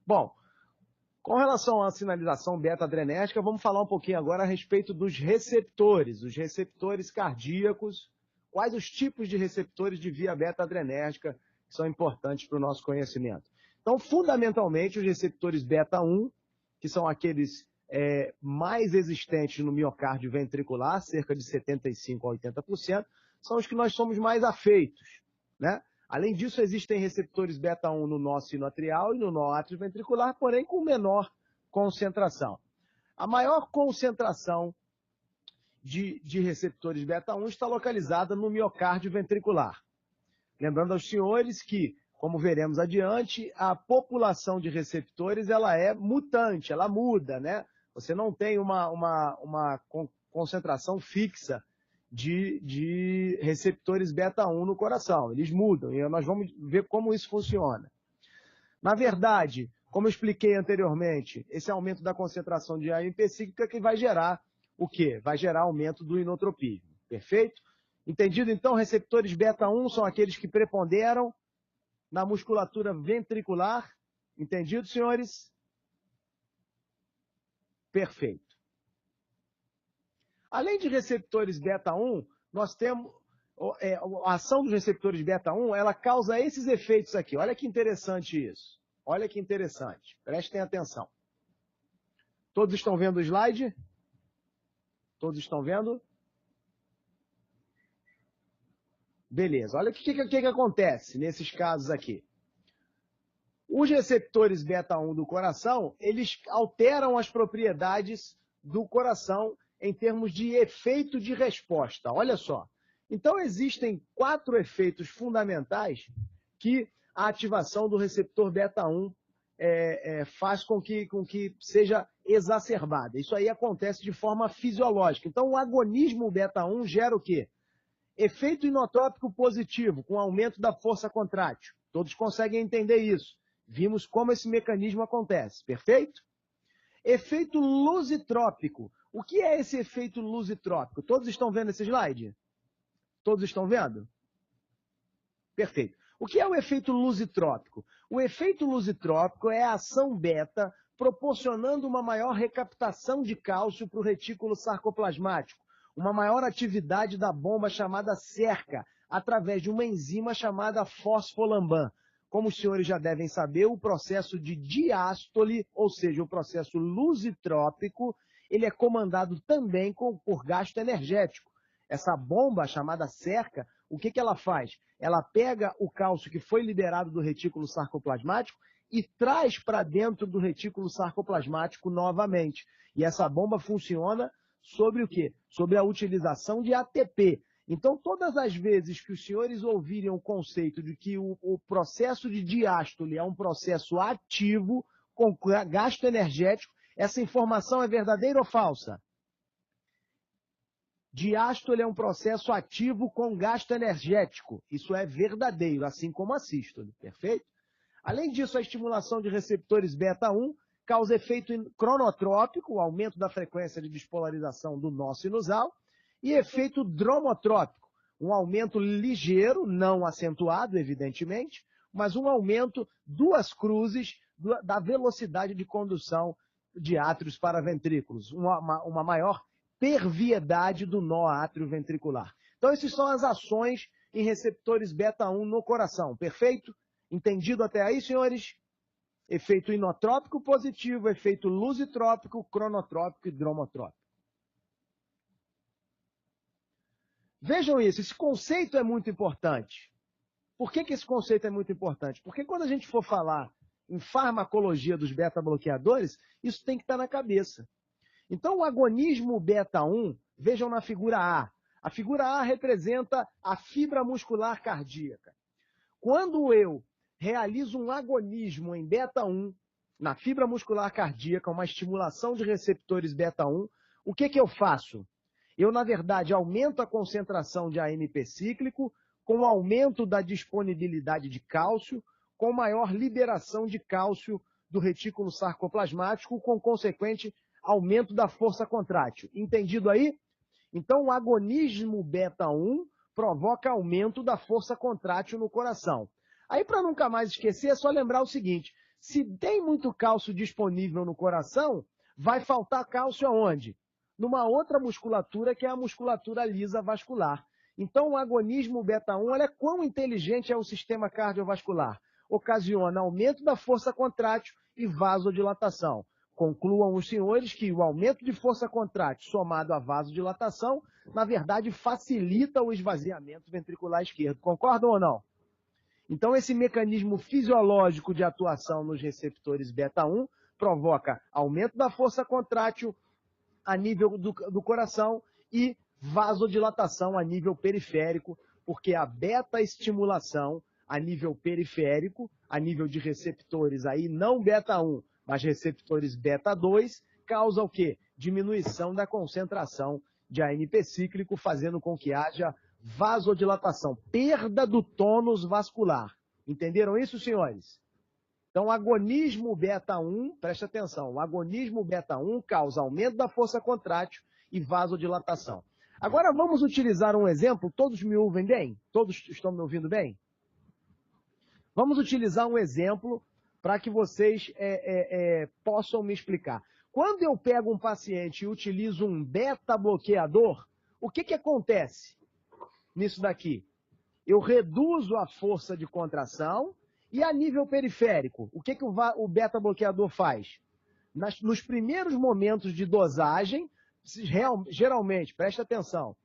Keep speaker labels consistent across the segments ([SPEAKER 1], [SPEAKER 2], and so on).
[SPEAKER 1] Bom, com relação à sinalização beta-adrenérgica, vamos falar um pouquinho agora a respeito dos receptores, os receptores cardíacos, quais os tipos de receptores de via beta-adrenérgica que são importantes para o nosso conhecimento. Então, fundamentalmente, os receptores beta-1, que são aqueles mais existentes no miocárdio ventricular, cerca de 75% a 80%, são os que nós somos mais afeitos, né? Além disso, existem receptores beta-1 no nó sinoatrial e no nó atrioventricular, porém com menor concentração. A maior concentração de receptores beta-1 está localizada no miocárdio ventricular. Lembrando aos senhores que, como veremos adiante, a população de receptores ela é mutante, ela muda, né? Você não tem uma concentração fixa de receptores beta-1 no coração. Eles mudam e nós vamos ver como isso funciona. Na verdade, como eu expliquei anteriormente, esse aumento da concentração de AMP cíclica que vai gerar o quê? Vai gerar aumento do inotropismo. Perfeito? Entendido? Então, receptores beta-1 são aqueles que preponderam na musculatura ventricular. Entendido, senhores? Perfeito. Além de receptores beta-1, nós temos a ação dos receptores beta-1, ela causa esses efeitos aqui. Olha que interessante isso. Olha que interessante. Prestem atenção. Todos estão vendo o slide? Todos estão vendo? Beleza. Olha o que acontece nesses casos aqui. Os receptores beta-1 do coração, eles alteram as propriedades do coração em termos de efeito de resposta. Olha só. Então, existem 4 efeitos fundamentais que a ativação do receptor beta-1 faz com que seja exacerbada. Isso aí acontece de forma fisiológica. Então, o agonismo beta-1 gera o quê? Efeito inotrópico positivo, com aumento da força contrátil. Todos conseguem entender isso. Vimos como esse mecanismo acontece. Perfeito? Efeito lusitrópico. O que é esse efeito lusitrópico? Todos estão vendo esse slide? Todos estão vendo? Perfeito. O que é o efeito lusitrópico? O efeito lusitrópico é a ação beta proporcionando uma maior recaptação de cálcio para o retículo sarcoplasmático, uma maior atividade da bomba chamada cerca, através de uma enzima chamada fosfolamban. Como os senhores já devem saber, o processo de diástole, ou seja, o processo lusitrópico, ele é comandado também por gasto energético. Essa bomba chamada cerca, o que ela faz? Ela pega o cálcio que foi liberado do retículo sarcoplasmático e traz para dentro do retículo sarcoplasmático novamente. E essa bomba funciona sobre o quê? Sobre a utilização de ATP. Então, todas as vezes que os senhores ouvirem o conceito de que o processo de diástole é um processo ativo, com gasto energético, essa informação é verdadeira ou falsa? Diástole é um processo ativo com gasto energético. Isso é verdadeiro, assim como a sístole, perfeito? Além disso, a estimulação de receptores beta-1 causa efeito cronotrópico, o aumento da frequência de despolarização do nó sinusal, e efeito dromotrópico, um aumento ligeiro, não acentuado, evidentemente, mas um aumento 2 cruzes da velocidade de condução de átrios para ventrículos, uma maior perviedade do nó átrio-ventricular. Então, essas são as ações em receptores beta-1 no coração, perfeito? Entendido até aí, senhores? Efeito inotrópico positivo, efeito lusitrópico, cronotrópico e dromotrópico. Vejam isso, esse conceito é muito importante. Por que esse conceito é muito importante? Porque quando a gente for falar em farmacologia dos beta-bloqueadores, isso tem que estar na cabeça. Então, o agonismo beta-1, vejam na figura A. A figura A representa a fibra muscular cardíaca. Quando eu realizo um agonismo em beta-1, na fibra muscular cardíaca, uma estimulação de receptores beta-1, o que eu faço? Eu, na verdade, aumento a concentração de AMP cíclico, com o aumento da disponibilidade de cálcio, com maior liberação de cálcio do retículo sarcoplasmático, com consequente aumento da força contrátil. Entendido aí? Então, o agonismo beta-1 provoca aumento da força contrátil no coração. Aí, para nunca mais esquecer, é só lembrar o seguinte: Se tem muito cálcio disponível no coração, vai faltar cálcio aonde? Numa outra musculatura, que é a musculatura lisa vascular. Então, o agonismo beta-1, olha quão inteligente é o sistema cardiovascular. Ocasiona aumento da força contrátil e vasodilatação. Concluam os senhores que o aumento de força contrátil somado à vasodilatação, na verdade, facilita o esvaziamento ventricular esquerdo. Concordam ou não? Então, esse mecanismo fisiológico de atuação nos receptores beta-1 provoca aumento da força contrátil a nível do coração e vasodilatação a nível periférico, porque a beta-estimulação a nível periférico, a nível de receptores aí não beta-1, mas receptores beta-2, causa o quê? Diminuição da concentração de AMP cíclico, fazendo com que haja vasodilatação, perda do tônus vascular. Entenderam isso, senhores? Então, o agonismo beta-1, preste atenção, o agonismo beta-1 causa aumento da força contrátil e vasodilatação. Agora vamos utilizar um exemplo, todos me ouvem bem? Todos estão me ouvindo bem? Vamos utilizar um exemplo para que vocês possam me explicar. Quando eu pego um paciente e utilizo um beta-bloqueador, o que acontece nisso daqui? Eu reduzo a força de contração e a nível periférico, o que o beta-bloqueador faz? Nos primeiros momentos de dosagem, geralmente, preste atenção,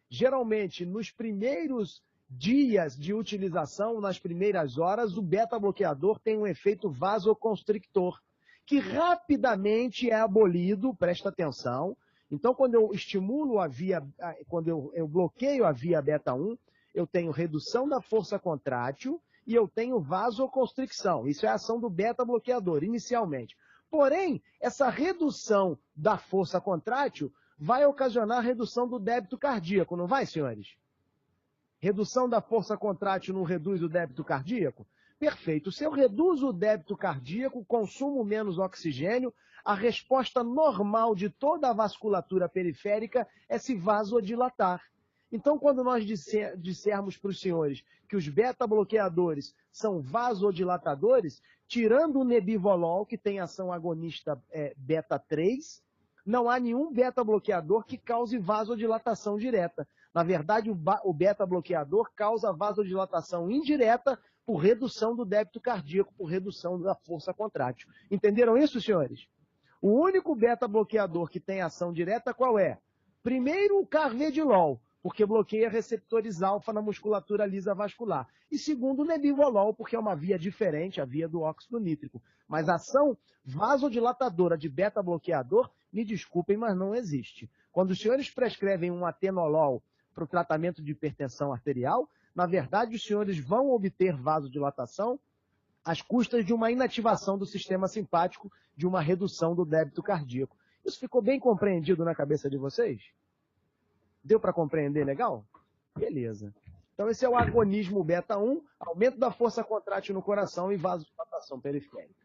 [SPEAKER 1] geralmente nos primeiros dias de utilização, nas primeiras horas, o beta-bloqueador tem um efeito vasoconstrictor, que rapidamente é abolido, presta atenção. Então, quando eu estimulo a via, quando eu bloqueio a via beta-1, eu tenho redução da força contrátil e eu tenho vasoconstricção. Isso é a ação do beta-bloqueador, inicialmente. Porém, essa redução da força contrátil vai ocasionar redução do débito cardíaco, não vai, senhores? Redução da força contrátil não reduz o débito cardíaco? Perfeito. Se eu reduzo o débito cardíaco, consumo menos oxigênio, a resposta normal de toda a vasculatura periférica é se vasodilatar. Então, quando nós dissermos para os senhores que os beta-bloqueadores são vasodilatadores, tirando o nebivolol, que tem ação agonista beta-3, não há nenhum beta-bloqueador que cause vasodilatação direta. Na verdade, o beta-bloqueador causa vasodilatação indireta por redução do débito cardíaco, por redução da força contrátil. Entenderam isso, senhores? O único beta-bloqueador que tem ação direta qual é? Primeiro, o carvedilol, porque bloqueia receptores alfa na musculatura lisa vascular. E segundo, o nebivolol, porque é uma via diferente, a via do óxido nítrico. Mas a ação vasodilatadora de beta-bloqueador, me desculpem, mas não existe. Quando os senhores prescrevem um atenolol para o tratamento de hipertensão arterial, na verdade, os senhores vão obter vasodilatação às custas de uma inativação do sistema simpático, de uma redução do débito cardíaco. Isso ficou bem compreendido na cabeça de vocês? Deu para compreender legal? Beleza. Então esse é o agonismo beta-1, aumento da força contrátil no coração e vasodilatação periférica.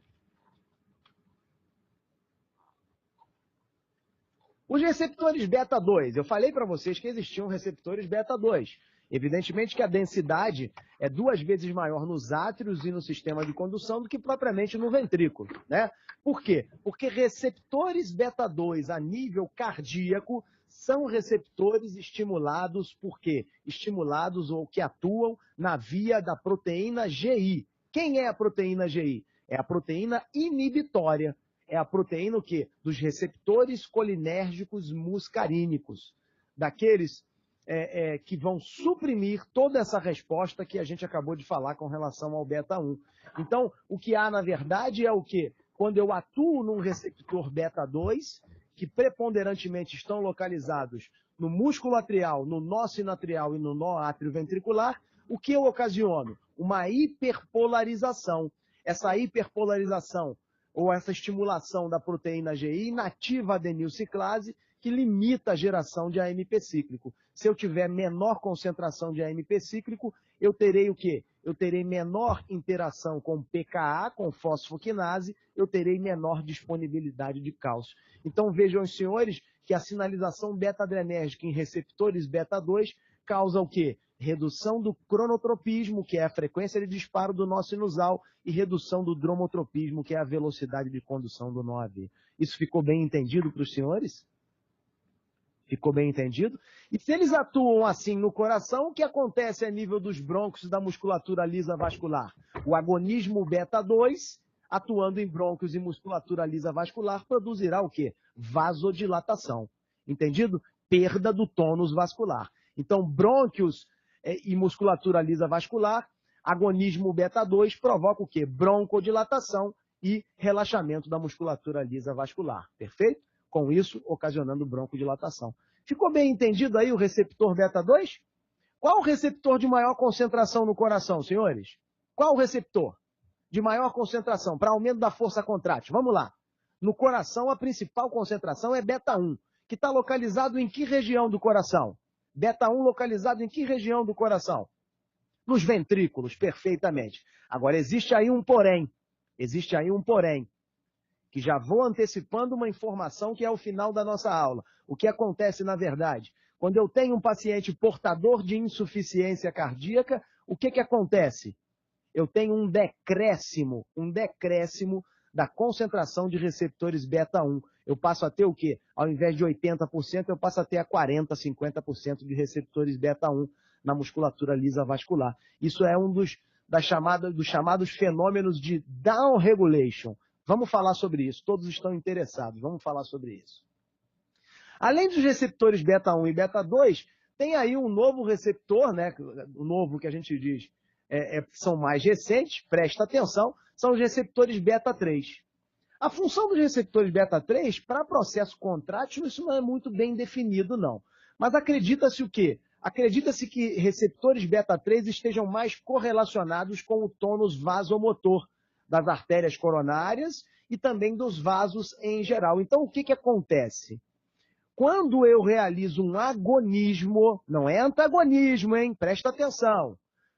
[SPEAKER 1] Os receptores beta-2, eu falei para vocês que existiam receptores beta-2. Evidentemente que a densidade é 2 vezes maior nos átrios e no sistema de condução do que propriamente no ventrículo, né? Por quê? Porque receptores beta-2 a nível cardíaco são receptores estimulados por quê? Estimulados ou que atuam na via da proteína GI. Quem é a proteína GI? É a proteína inibitória. É a proteína o quê? Dos receptores colinérgicos muscarínicos. Daqueles que vão suprimir toda essa resposta que a gente acabou de falar com relação ao beta-1. Então, o que há, na verdade, é o quê? Quando eu atuo num receptor beta-2, que preponderantemente estão localizados no músculo atrial, no nó sinatrial e no nó átrio ventricular, o que eu ocasiono? Uma hiperpolarização. Essa hiperpolarização ou essa estimulação da proteína GI inativa a adenilciclase, que limita a geração de AMP cíclico. Se eu tiver menor concentração de AMP cíclico, eu terei o quê? Eu terei menor interação com pKa, com fosfoquinase, eu terei menor disponibilidade de cálcio. Então vejam, senhores, que a sinalização beta-adrenérgica em receptores beta-2 causa o quê? redução do cronotropismo, que é a frequência de disparo do nó sinusal, e redução do dromotropismo, que é a velocidade de condução do nó AV. Isso ficou bem entendido para os senhores? Ficou bem entendido? E se eles atuam assim no coração, o que acontece a nível dos brônquios da musculatura lisa vascular? O agonismo beta-2, atuando em brônquios e musculatura lisa vascular, produzirá o quê? Vasodilatação. Entendido? Perda do tônus vascular. Então, brônquios e musculatura lisa vascular, agonismo beta-2 provoca o quê? Broncodilatação e relaxamento da musculatura lisa vascular. Perfeito? Com isso, ocasionando broncodilatação. Ficou bem entendido aí o receptor beta-2? Qual o receptor de maior concentração no coração, senhores? Qual o receptor de maior concentração para aumento da força contrátil? Vamos lá. No coração, a principal concentração é beta-1, que está localizado em que região do coração? Beta-1 localizado em que região do coração? Nos ventrículos, perfeitamente. Agora, existe aí um porém. Existe aí um porém. Que já vou antecipando uma informação que é o final da nossa aula. O que acontece na verdade? Quando eu tenho um paciente portador de insuficiência cardíaca, o que acontece? Eu tenho um decréscimo da concentração de receptores beta-1. Eu passo a ter o quê? Ao invés de 80%, eu passo a ter a 40%, 50% de receptores beta-1 na musculatura lisa vascular. Isso é um dos chamados fenômenos de downregulation. Vamos falar sobre isso, todos estão interessados, vamos falar sobre isso. Além dos receptores beta-1 e beta-2, tem aí um novo receptor, né? O novo que a gente diz são mais recentes, presta atenção, são os receptores beta-3. A função dos receptores beta-3, para processo contrátil, isso não é muito bem definido, não. Mas acredita-se o quê? Acredita-se que receptores beta-3 estejam mais correlacionados com o tônus vasomotor das artérias coronárias e também dos vasos em geral. Então, o que acontece? Quando eu realizo um agonismo, não é antagonismo, hein? Presta atenção.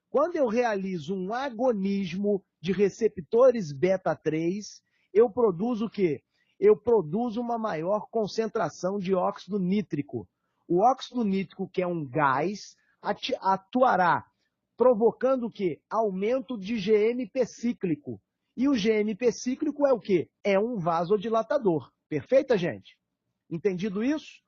[SPEAKER 1] Quando eu realizo um agonismo de receptores beta-3, eu produzo o quê? Eu produzo uma maior concentração de óxido nítrico. O óxido nítrico, que é um gás, atuará provocando o quê? Aumento de GMP cíclico. E o GMP cíclico é o quê? É um vasodilatador. Perfeito, gente? Entendido isso?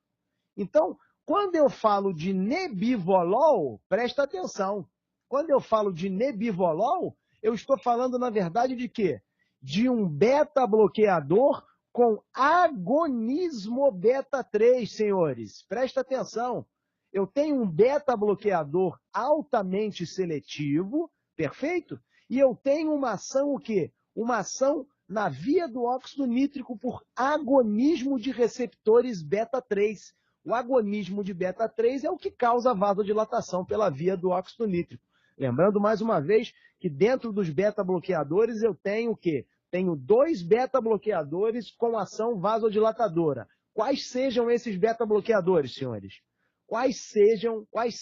[SPEAKER 1] Então, quando eu falo de nebivolol, presta atenção. Quando eu falo de nebivolol, eu estou falando, na verdade, de quê? De um beta-bloqueador com agonismo beta-3, senhores. Presta atenção. Eu tenho um beta-bloqueador altamente seletivo, perfeito? E eu tenho uma ação o quê? Uma ação na via do óxido nítrico por agonismo de receptores beta-3. O agonismo de beta-3 é o que causa vasodilatação pela via do óxido nítrico. Lembrando mais uma vez que dentro dos beta-bloqueadores eu tenho o quê? Tenho 2 beta-bloqueadores com ação vasodilatadora. Quais sejam esses beta-bloqueadores, senhores? Quais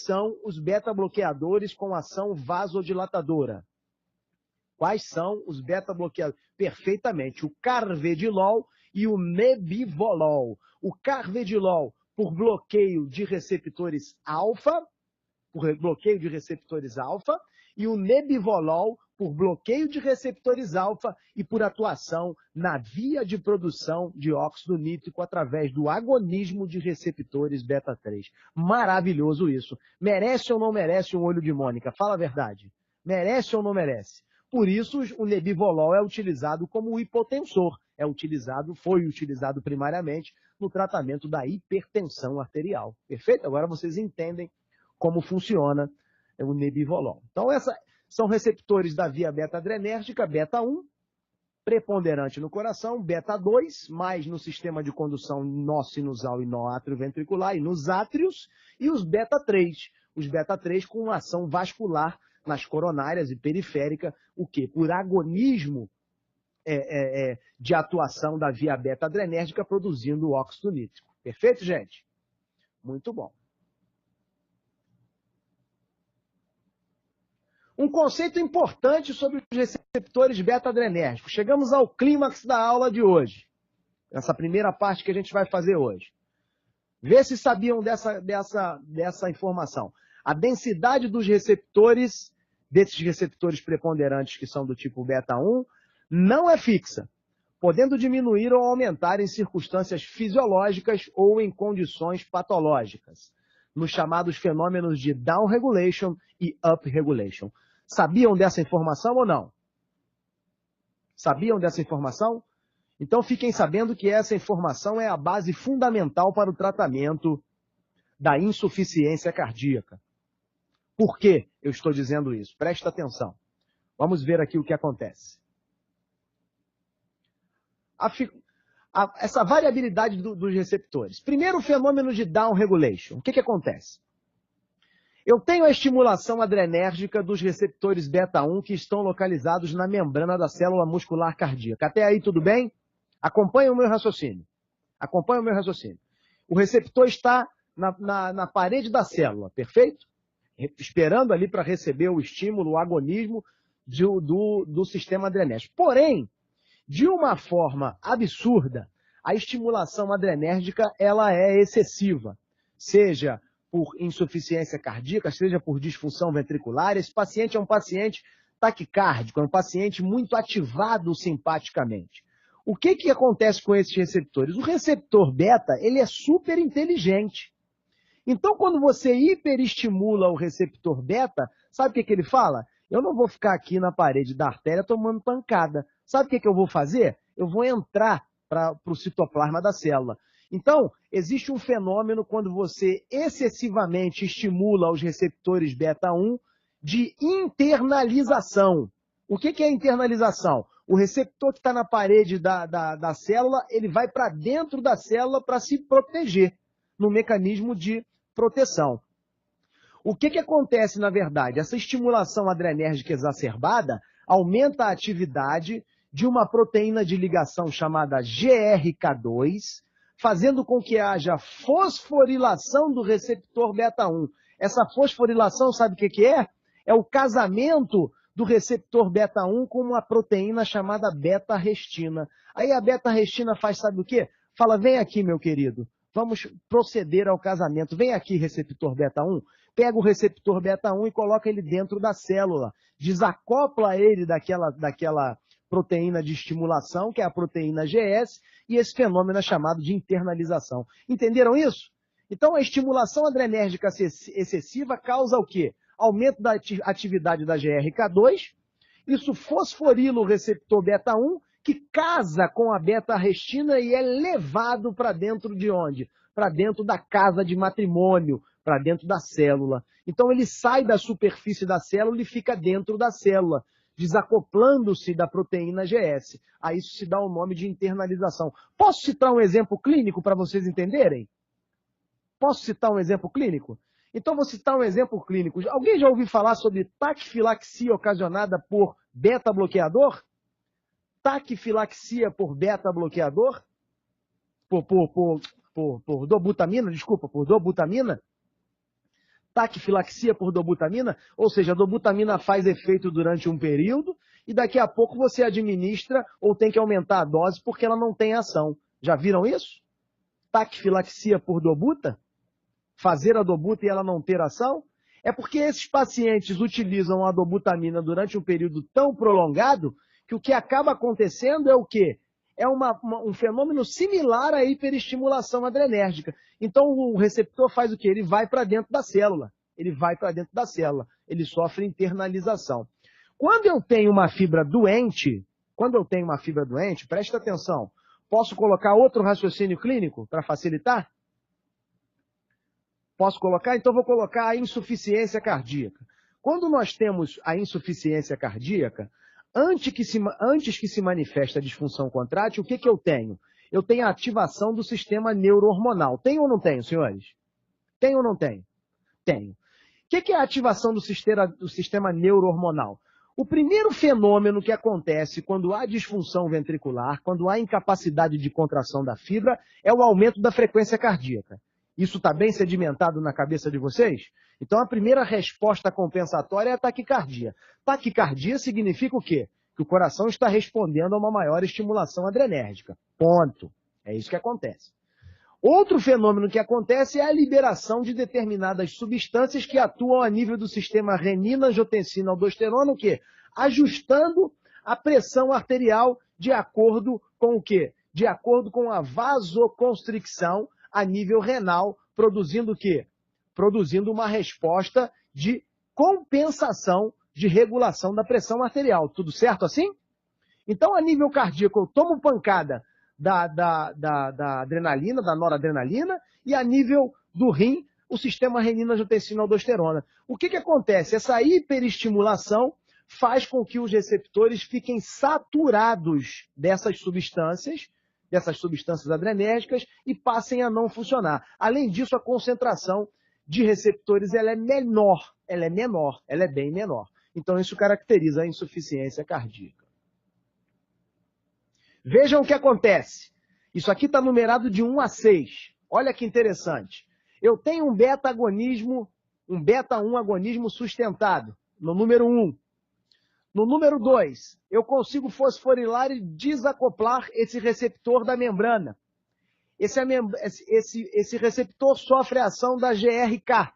[SPEAKER 1] são os beta-bloqueadores com ação vasodilatadora? Quais são os beta-bloqueadores? Perfeitamente, o carvedilol e o nebivolol. O carvedilol por bloqueio de receptores alfa, e o nebivolol por bloqueio de receptores alfa e por atuação na via de produção de óxido nítrico através do agonismo de receptores beta-3. Maravilhoso isso. Merece ou não merece um olho de Mônica? Fala a verdade. Merece ou não merece? Por isso, o nebivolol é utilizado como hipotensor. Foi utilizado primariamente no tratamento da hipertensão arterial. Perfeito? Agora vocês entendem como funciona o nebivolol. Então, são receptores da via beta-adrenérgica, beta-1, preponderante no coração, beta-2, mais no sistema de condução nó sinusal e nó atrioventricular e nos átrios, e os beta-3. Os beta-3 com ação vascular nas coronárias e periférica, o quê? Por agonismo de atuação da via beta-adrenérgica produzindo óxido nítrico. Perfeito, gente? Muito bom. Um conceito importante sobre os receptores beta-adrenérgicos. Chegamos ao clímax da aula de hoje. Essa primeira parte que a gente vai fazer hoje. Vê se sabiam dessa informação. A densidade dos receptores, desses receptores preponderantes que são do tipo beta 1, não é fixa, podendo diminuir ou aumentar em circunstâncias fisiológicas ou em condições patológicas, nos chamados fenômenos de downregulation e upregulation. Sabiam dessa informação ou não? Sabiam dessa informação? Então fiquem sabendo que essa informação é a base fundamental para o tratamento da insuficiência cardíaca. Por que eu estou dizendo isso? Presta atenção. Vamos ver aqui o que acontece. Essa variabilidade dos receptores. Primeiro, o fenômeno de downregulation. O que acontece? Eu tenho a estimulação adrenérgica dos receptores beta 1 que estão localizados na membrana da célula muscular cardíaca. Até aí tudo bem? Acompanhe o meu raciocínio. Acompanhe o meu raciocínio. O receptor está na parede da célula, perfeito? Esperando ali para receber o estímulo, o agonismo do sistema adrenérgico. Porém, de uma forma absurda, a estimulação adrenérgica ela é excessiva, seja por insuficiência cardíaca, seja por disfunção ventricular. Esse paciente é um paciente taquicárdico, é um paciente muito ativado simpaticamente. O que acontece com esses receptores? O receptor beta, ele é super inteligente. Então, quando você hiperestimula o receptor beta, sabe o que ele fala? Eu não vou ficar aqui na parede da artéria tomando pancada. Sabe o que eu vou fazer? Eu vou entrar para o citoplasma da célula. Então, existe um fenômeno quando você excessivamente estimula os receptores beta 1 de internalização. O que é internalização? O receptor que está na parede da célula, ele vai para dentro da célula para se proteger, no mecanismo de proteção. O que acontece, na verdade? Essa estimulação adrenérgica exacerbada aumenta a atividade de uma proteína de ligação chamada GRK2, fazendo com que haja fosforilação do receptor beta 1. Essa fosforilação, sabe o que é? É o casamento do receptor beta 1 com uma proteína chamada beta-restina. Aí a beta-restina faz, sabe o quê? Fala, vem aqui, meu querido, vamos proceder ao casamento. Vem aqui, receptor beta 1. Pega o receptor beta 1 e coloca ele dentro da célula. Desacopla ele daquela proteína de estimulação, que é a proteína GS, e esse fenômeno é chamado de internalização. Entenderam isso? Então, a estimulação adrenérgica excessiva causa o quê? Aumento da atividade da GRK2, isso fosforila o receptor beta 1, que casa com a beta-restina e é levado para dentro de onde? Para dentro da casa de matrimônio, para dentro da célula. Então ele sai da superfície da célula e fica dentro da célula, desacoplando-se da proteína GS. A isso se dá o nome de internalização. Posso citar um exemplo clínico para vocês entenderem? Posso citar um exemplo clínico? Então vou citar um exemplo clínico. Alguém já ouviu falar sobre taquifilaxia ocasionada por beta-bloqueador? Taquifilaxia por beta-bloqueador? Por dobutamina, desculpa, por dobutamina? Taquifilaxia por dobutamina? Ou seja, a dobutamina faz efeito durante um período e daqui a pouco você administra ou tem que aumentar a dose porque ela não tem ação. Já viram isso? Taquifilaxia por dobuta? Fazer a dobuta e ela não ter ação? É porque esses pacientes utilizam a dobutamina durante um período tão prolongado que o que acaba acontecendo é o quê? É um fenômeno similar à hiperestimulação adrenérgica. Então o receptor faz o quê? Ele vai para dentro da célula. Ele vai para dentro da célula. Ele sofre internalização. Quando eu tenho uma fibra doente, presta atenção. Posso colocar outro raciocínio clínico para facilitar? Posso colocar? Então vou colocar a insuficiência cardíaca. Quando nós temos a insuficiência cardíaca, antes que se manifeste a disfunção contrátil, o que eu tenho? Eu tenho a ativação do sistema neurohormonal. Tem ou não tenho, senhores? Tem ou não tenho? Tenho. O que é a ativação do sistema neurohormonal? O primeiro fenômeno que acontece quando há disfunção ventricular, quando há incapacidade de contração da fibra, é o aumento da frequência cardíaca. Isso está bem sedimentado na cabeça de vocês? Então a primeira resposta compensatória é a taquicardia. Taquicardia significa o quê? Que o coração está respondendo a uma maior estimulação adrenérgica. Ponto. É isso que acontece. Outro fenômeno que acontece é a liberação de determinadas substâncias que atuam a nível do sistema renina-angiotensina-aldosterona, o quê? Ajustando a pressão arterial de acordo com o quê? De acordo com a vasoconstricção a nível renal, produzindo o quê? Produzindo uma resposta de compensação de regulação da pressão arterial. Tudo certo assim? Então, a nível cardíaco, eu tomo pancada da adrenalina, da noradrenalina, e a nível do rim, o sistema renina-angiotensina-aldosterona. O que acontece? Essa hiperestimulação faz com que os receptores fiquem saturados dessas substâncias adrenérgicas, e passem a não funcionar. Além disso, a concentração de receptores ela é menor, ela é bem menor. Então, isso caracteriza a insuficiência cardíaca. Vejam o que acontece. Isso aqui está numerado de 1 a 6. Olha que interessante. Eu tenho um beta-1 agonismo sustentado, no número 1. No número 2, eu consigo fosforilar e desacoplar esse receptor da membrana. Esse receptor sofre a ação da GRK.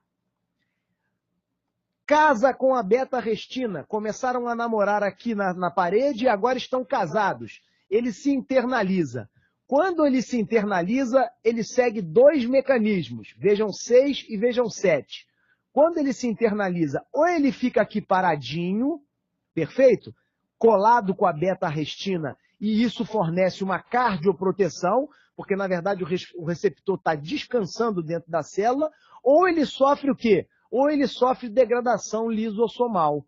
[SPEAKER 1] Casa com a beta-restina. Começaram a namorar aqui na parede e agora estão casados. Ele se internaliza. Quando ele se internaliza, ele segue 2 mecanismos. Vejam 6 e vejam 7. Quando ele se internaliza, ou ele fica aqui paradinho, perfeito? Colado com a beta-restina, e isso fornece uma cardioproteção, porque na verdade o receptor está descansando dentro da célula, ou ele sofre o quê? Ou ele sofre degradação lisossomal.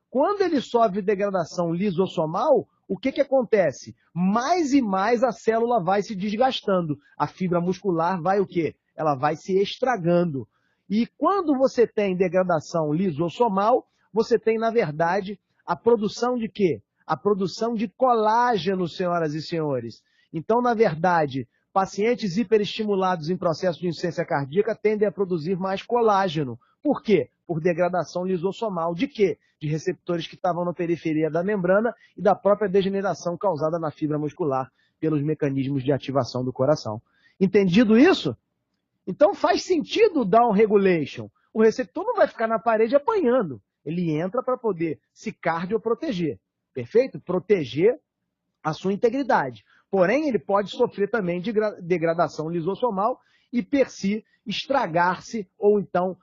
[SPEAKER 1] Quando ele sofre degradação lisossomal, o que acontece? Mais e mais a célula vai se desgastando. A fibra muscular vai o quê? Ela vai se estragando. E quando você tem degradação lisossomal, você tem, na verdade, a produção de quê? A produção de colágeno, senhoras e senhores. Então, na verdade, pacientes hiperestimulados em processo de insuficiência cardíaca tendem a produzir mais colágeno. Por quê? Por degradação lisossomal. De quê? De receptores que estavam na periferia da membrana e da própria degeneração causada na fibra muscular pelos mecanismos de ativação do coração. Entendido isso? Então faz sentido o down regulation. O receptor não vai ficar na parede apanhando. Ele entra para poder se cardioproteger. Perfeito? Proteger a sua integridade. Porém, ele pode sofrer também de degradação lisossomal e, per si, estragar-se ou então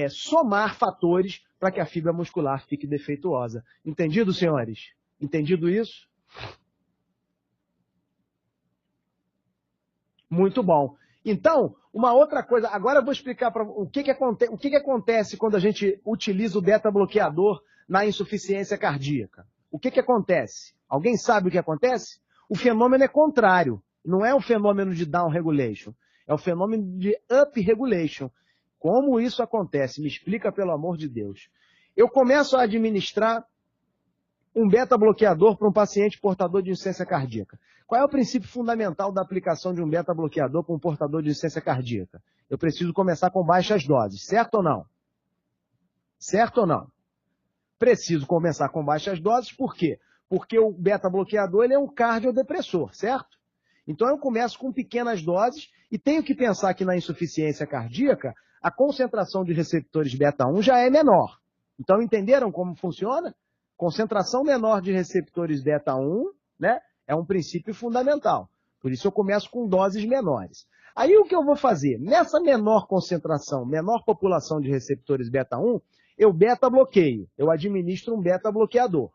[SPEAKER 1] somar fatores para que a fibra muscular fique defeituosa. Entendido, senhores? Entendido isso? Muito bom. Então, uma outra coisa, agora eu vou explicar o que acontece quando a gente utiliza o beta-bloqueador na insuficiência cardíaca. O que acontece? Alguém sabe o que acontece? O fenômeno é contrário. Não é o fenômeno de down regulation, é o fenômeno de up regulation. Como isso acontece? Me explica, pelo amor de Deus. Eu começo a administrar um beta-bloqueador para um paciente portador de insuficiência cardíaca. Qual é o princípio fundamental da aplicação de um beta-bloqueador para um portador de insuficiência cardíaca? Eu preciso começar com baixas doses, certo ou não? Certo ou não? Preciso começar com baixas doses, por quê? Porque o beta-bloqueador ele é um cardiodepressor, certo? Então eu começo com pequenas doses e tenho que pensar que na insuficiência cardíaca a concentração de receptores beta-1 já é menor. Então entenderam como funciona? Concentração menor de receptores beta-1, né, é um princípio fundamental. Por isso eu começo com doses menores. Aí o que eu vou fazer? Nessa menor concentração, menor população de receptores beta-1, eu beta-bloqueio. Eu administro um beta-bloqueador.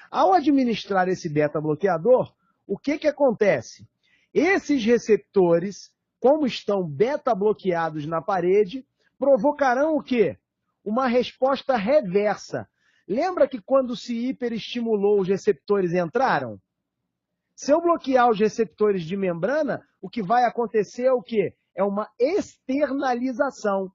[SPEAKER 1] Ao administrar esse beta-bloqueador, o que acontece? Esses receptores, como estão beta-bloqueados na parede, provocarão o quê? Uma resposta reversa. Lembra que quando se hiperestimulou os receptores entraram? Se eu bloquear os receptores de membrana, o que vai acontecer é o quê? É uma externalização.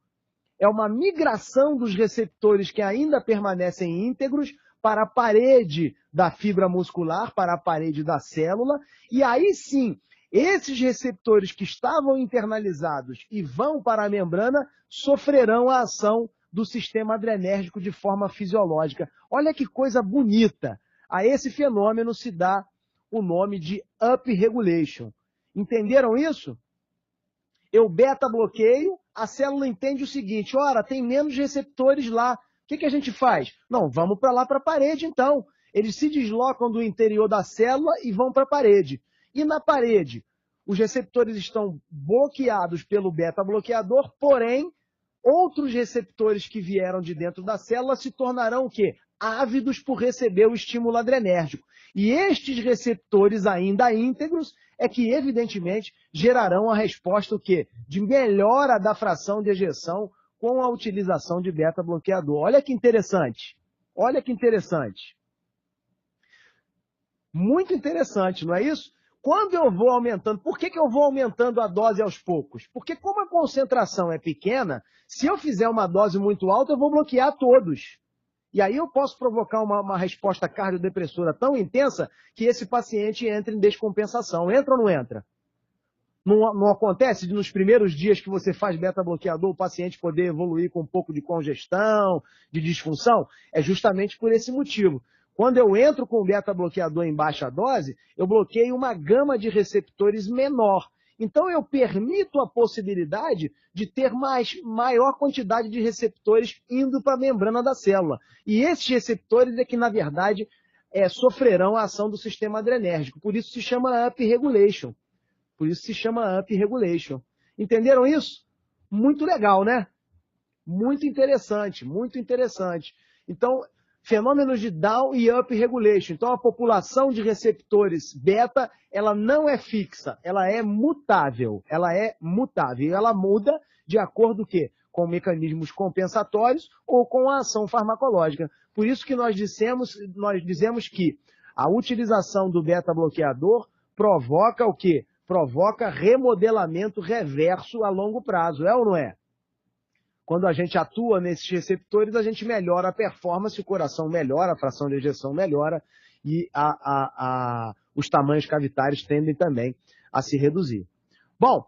[SPEAKER 1] É uma migração dos receptores que ainda permanecem íntegros para a parede da fibra muscular, para a parede da célula, e aí sim, esses receptores que estavam internalizados e vão para a membrana sofrerão a ação do sistema adrenérgico de forma fisiológica. Olha que coisa bonita! A esse fenômeno se dá o nome de up regulation. Entenderam isso? Eu beta-bloqueio, a célula entende o seguinte, ora, tem menos receptores lá. O que a gente faz? Não, vamos para lá para a parede então. Eles se deslocam do interior da célula e vão para a parede. E na parede, os receptores estão bloqueados pelo beta-bloqueador, porém, outros receptores que vieram de dentro da célula se tornarão o quê? Ávidos por receber o estímulo adrenérgico. E estes receptores ainda íntegros é que, evidentemente, gerarão a resposta o quê? De melhora da fração de ejeção com a utilização de beta-bloqueador. Olha que interessante. Olha que interessante. Muito interessante, não é isso? Quando eu vou aumentando, por que eu vou aumentando a dose aos poucos? Porque como a concentração é pequena, se eu fizer uma dose muito alta, eu vou bloquear todos. E aí eu posso provocar uma resposta cardiodepressora tão intensa que esse paciente entre em descompensação. Entra ou não entra? Não acontece de nos primeiros dias que você faz beta-bloqueador o paciente poder evoluir com um pouco de congestão, de disfunção? É justamente por esse motivo. Quando eu entro com o beta-bloqueador em baixa dose, eu bloqueio uma gama de receptores menor. Então eu permito a possibilidade de ter maior quantidade de receptores indo para a membrana da célula. E esses receptores é que, na verdade, sofrerão a ação do sistema adrenérgico. Por isso se chama upregulation. Por isso se chama upregulation. Entenderam isso? Muito legal, né? Muito interessante, muito interessante. Então, fenômenos de down e upregulation. Então, a população de receptores beta, ela não é fixa, ela é mutável. Ela é mutável. E ela muda de acordo com o quê? Com mecanismos compensatórios ou com a ação farmacológica. Por isso que nós dizemos que a utilização do beta-bloqueador provoca o quê? Provoca remodelamento reverso a longo prazo. É ou não é? Quando a gente atua nesses receptores, a gente melhora a performance, o coração melhora, a fração de ejeção melhora e os tamanhos cavitários tendem também a se reduzir. Bom,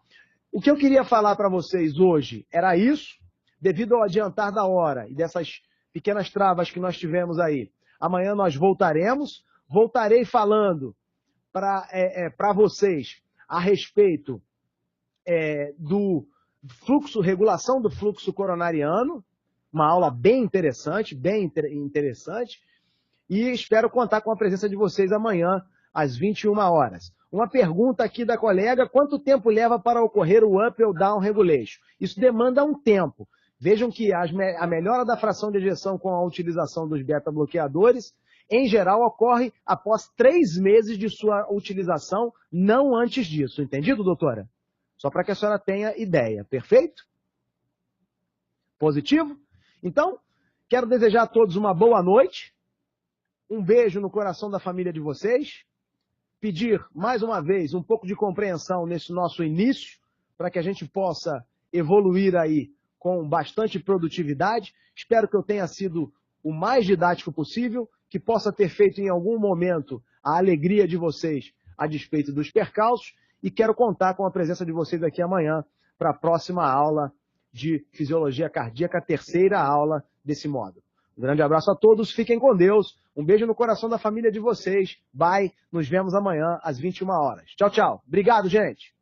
[SPEAKER 1] o que eu queria falar para vocês hoje era isso, devido ao adiantar da hora e dessas pequenas travas que nós tivemos aí. Amanhã nós voltarei falando para vocês a respeito do regulação do fluxo coronariano, uma aula bem interessante, e espero contar com a presença de vocês amanhã, às 21 horas. Uma pergunta aqui da colega, quanto tempo leva para ocorrer o up ou down regulation? Isso demanda um tempo. Vejam que a melhora da fração de ejeção com a utilização dos beta-bloqueadores, em geral, ocorre após 3 meses de sua utilização, não antes disso. Entendido, doutora? Só para que a senhora tenha ideia. Perfeito? Positivo? Então, quero desejar a todos uma boa noite. Um beijo no coração da família de vocês. Pedir, mais uma vez, um pouco de compreensão nesse nosso início, para que a gente possa evoluir aí com bastante produtividade. Espero que eu tenha sido o mais didático possível, que possa ter feito em algum momento a alegria de vocês a despeito dos percalços. E quero contar com a presença de vocês aqui amanhã para a próxima aula de Fisiologia Cardíaca, a terceira aula desse módulo. Um grande abraço a todos, fiquem com Deus, um beijo no coração da família de vocês, bye, nos vemos amanhã às 21 horas. Tchau, tchau. Obrigado, gente.